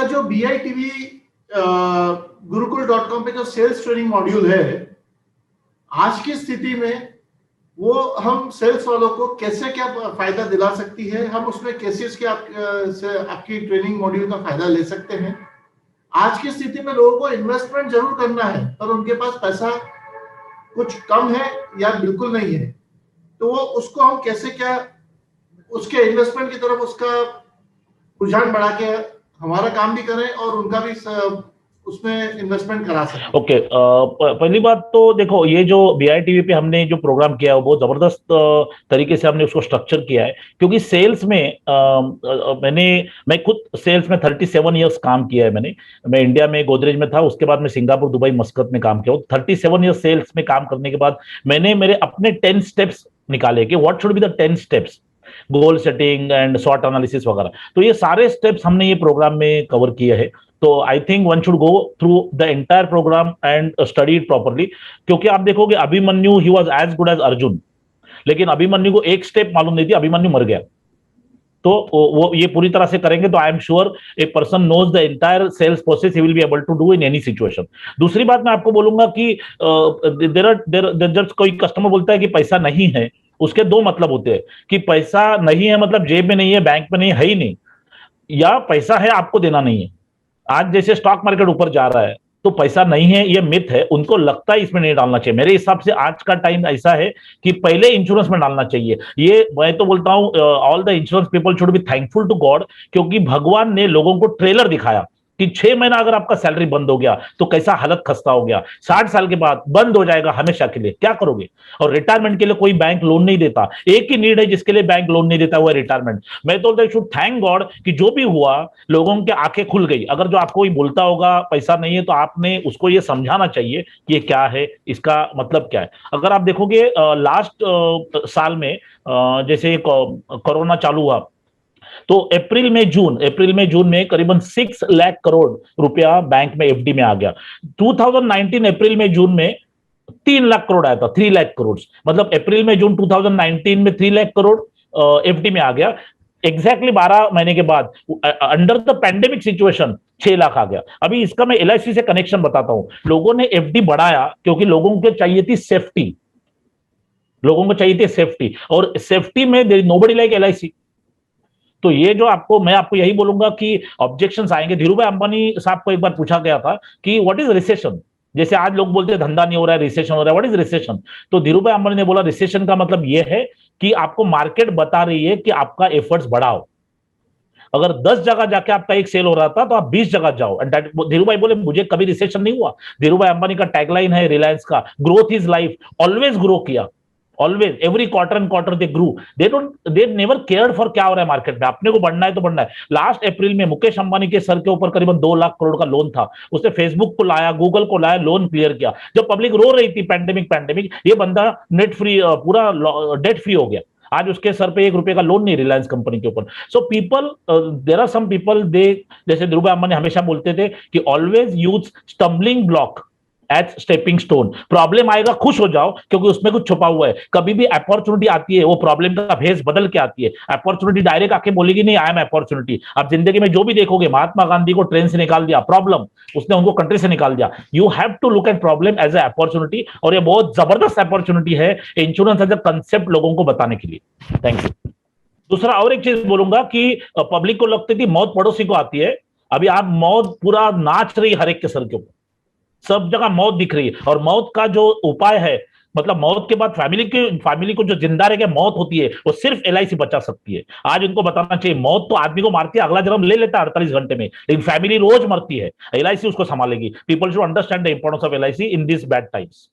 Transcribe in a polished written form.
जो BITV गुरुकुल.com पे जो सेल्स ट्रेनिंग मॉड्यूल है, आज की स्थिति में वो हम सेल्स वालों को कैसे क्या फायदा दिला सकती है, हम उसमें कैसे इसके आपकी ट्रेनिंग मॉड्यूल का फायदा ले सकते हैं। आज की स्थिति में लोगों को इन्वेस्टमेंट जरूर करना है, पर उनके पास पैसा कुछ कम है या बिल्कुल नहीं है, तो वो उसको हम कैसे क्या उसके इन्वेस्टमेंट की तरफ उसका रुझान बढ़ा के हमारा काम भी करें और उनका भी उसमें इन्वेस्टमेंट करा सकें। ओके, पहली बात तो देखो, ये जो BITV पे हमने जो प्रोग्राम किया है वो बहुत जबरदस्त तरीके से हमने उसको स्ट्रक्चर किया है, क्योंकि सेल्स में मैं खुद सेल्स में 37 इयर्स काम किया है। मैं इंडिया में गोदरेज में था, उसके बाद मैं सिंगापुर, दुबई, मस्कत में काम किया। 37 इयर्स सेल्स में काम करने के बाद मैंने मेरे अपने 10 स्टेप्स निकाले कि what should be the 10 steps, goal setting and short analysis वगैरह। तो ये सारे स्टेप्स हमने ये प्रोग्राम में कवर किए हैं। तो I think one should go through the entire program and study it properly, क्योंकि आप देखोगे Abhimanyu he was as good as Arjun, लेकिन अभिमन्यु को एक स्टेप मालूम नहीं थी, अभिमन्यु मर गया। तो वो ये पूरी तरह से करेंगे तो I am sure a person knows the entire sales process, he will be able to do in any situation. दूसरी बात मैं आपको बोलूंगा कि जब कोई कस्टमर बोलता है कि पैसा नहीं है, उसके दो मतलब होते हैं कि पैसा नहीं है मतलब जेब में नहीं है, बैंक में नहीं है ही नहीं, या पैसा है आपको देना नहीं है। आज जैसे स्टॉक मार्केट ऊपर जा रहा है तो पैसा नहीं है, ये मिथ है, उनको लगता है इसमें नहीं डालना चाहिए। मेरे हिसाब से आज का टाइम ऐसा है कि पहले इंश्योरेंस में डालना चाहिए। ये मैं तो बोलता हूं all the insurance people should be thankful to God, क्योंकि भगवान ने लोगों को ट्रेलर दिखाया कि 6 महीना अगर आपका सैलरी बंद हो गया तो कैसा हालत खस्ता हो गया, 60 साल के बाद बंद हो जाएगा हमेशा के लिए, क्या करोगे? और रिटायरमेंट के लिए कोई बैंक लोन नहीं देता, एक ही नीड है जिसके लिए बैंक लोन नहीं देता, वो है रिटायरमेंट। मैं तो शुड थैंक गॉड कि जो भी हुआ लोगों की आंखें खुल गई। अगर जो आपको बोलता होगा पैसा नहीं है, तो आपने उसको ये समझाना चाहिए कि ये क्या है, इसका मतलब क्या है। अगर आप देखोगे लास्ट साल में जैसे कोरोना चालू हुआ, तो अप्रैल में जून में करीबन 6 लाख करोड़ रुपया बैंक में एफडी में आ गया। 2019 अप्रैल में जून में 3 लाख करोड़ आया था, 3 लाख करोड़, मतलब अप्रैल में जून 2019 में 3 लाख करोड़ एफडी में आ गया। एग्जैक्टली 12 महीने के बाद under the pandemic situation 6 lakh आ गया। अभी इसका मैं LIC से कनेक्शन बताता हूं। लोगों ने एफडी बढ़ाया क्योंकि लोगों को चाहिए थी सेफ्टी, और सेफ्टी में नोबडी लाइक LIC। तो ये जो मैं आपको यही बोलूंगा कि ऑब्जेक्शंस आएंगे। धीरू भाई अंबानी साहब को एक बार पूछा गया था कि व्हाट इज रिसेशन, जैसे आज लोग बोलते हैं धंधा नहीं हो रहा है, रिसेशन हो रहा है, व्हाट इज रिसेशन? तो धीरू भाई अंबानी ने बोला रिसेशन का मतलब ये है कि आपको मार्केट बता रही है कि आपका एफर्ट्स बढ़ाओ। अगर 10 जगह जाके आपका एक सेल हो रहा था तो आप 20 जगह जाओ। धीरू भाई बोले मुझे कभी रिसेशन नहीं हुआ। धीरू भाई अंबानी का टैगलाइन है रिलायंस का, growth is life, always grow किया, always, every quarter and quarter they grew. They never cared for क्या हो रहा है मार्केट में, अपने को बढ़ना है तो बढ़ना है। लास्ट अप्रैल में मुकेश अंबानी के सर के ऊपर करीबन 2 लाख करोड़ का लोन था, उसने फेसबुक को लाया, गूगल को लाया, लोन क्लियर किया। जब पब्लिक रो रही थी पैंडेमिक, ये बंदा नेट फ्री, पूरा डेट फ्री हो गया। आज उसके सर पे 1 रुपए का लोन नहीं रिलायंस कंपनी के ऊपर। So people, there are some people, जैसे धीरू भाई अंबानी हमेशा बोलते थे कि always use stumbling block as stepping stone. Problem आएगा खुश हो जाओ क्योंकि उसमें कुछ छुपा हुआ है। कभी भी अपॉर्चुनिटी आती है वो प्रॉब्लम का भेस बदल के आती है। अपॉर्चुनिटी डायरेक्ट आके बोलेगी नहीं आई एम अपॉर्चुनिटी। आप जिंदगी में जो भी देखोगे, महात्मा गांधी को ट्रेन से निकाल दिया प्रॉब्लम, उसने उनको कंट्री से निकाल दिया। You have to look at problem as a opportunity, और ये बहुत जबरदस्त अपॉर्चुनिटी है इंश्योरेंस एज ए कंसेप्ट लोगों को बताने के लिए। Thank you. दूसरा और एक चीज बोलूंगा कि पब्लिक को लगती थी मौत पड़ोसी को आती है, अभी आप मौत पूरा नाच रही हर एक के सर के ऊपर, सब जगह मौत दिख रही है। और मौत का जो उपाय है, मतलब मौत के बाद फैमिली को जो जिंदा रह के मौत होती है, वो सिर्फ LIC बचा सकती है। आज इनको बताना चाहिए, मौत तो आदमी को मारती है, अगला जन्म ले लेता है 48 घंटे में, लेकिन फैमिली रोज मरती है, LIC उसको संभालेगी। People should understand the importance of LIC in this bad times.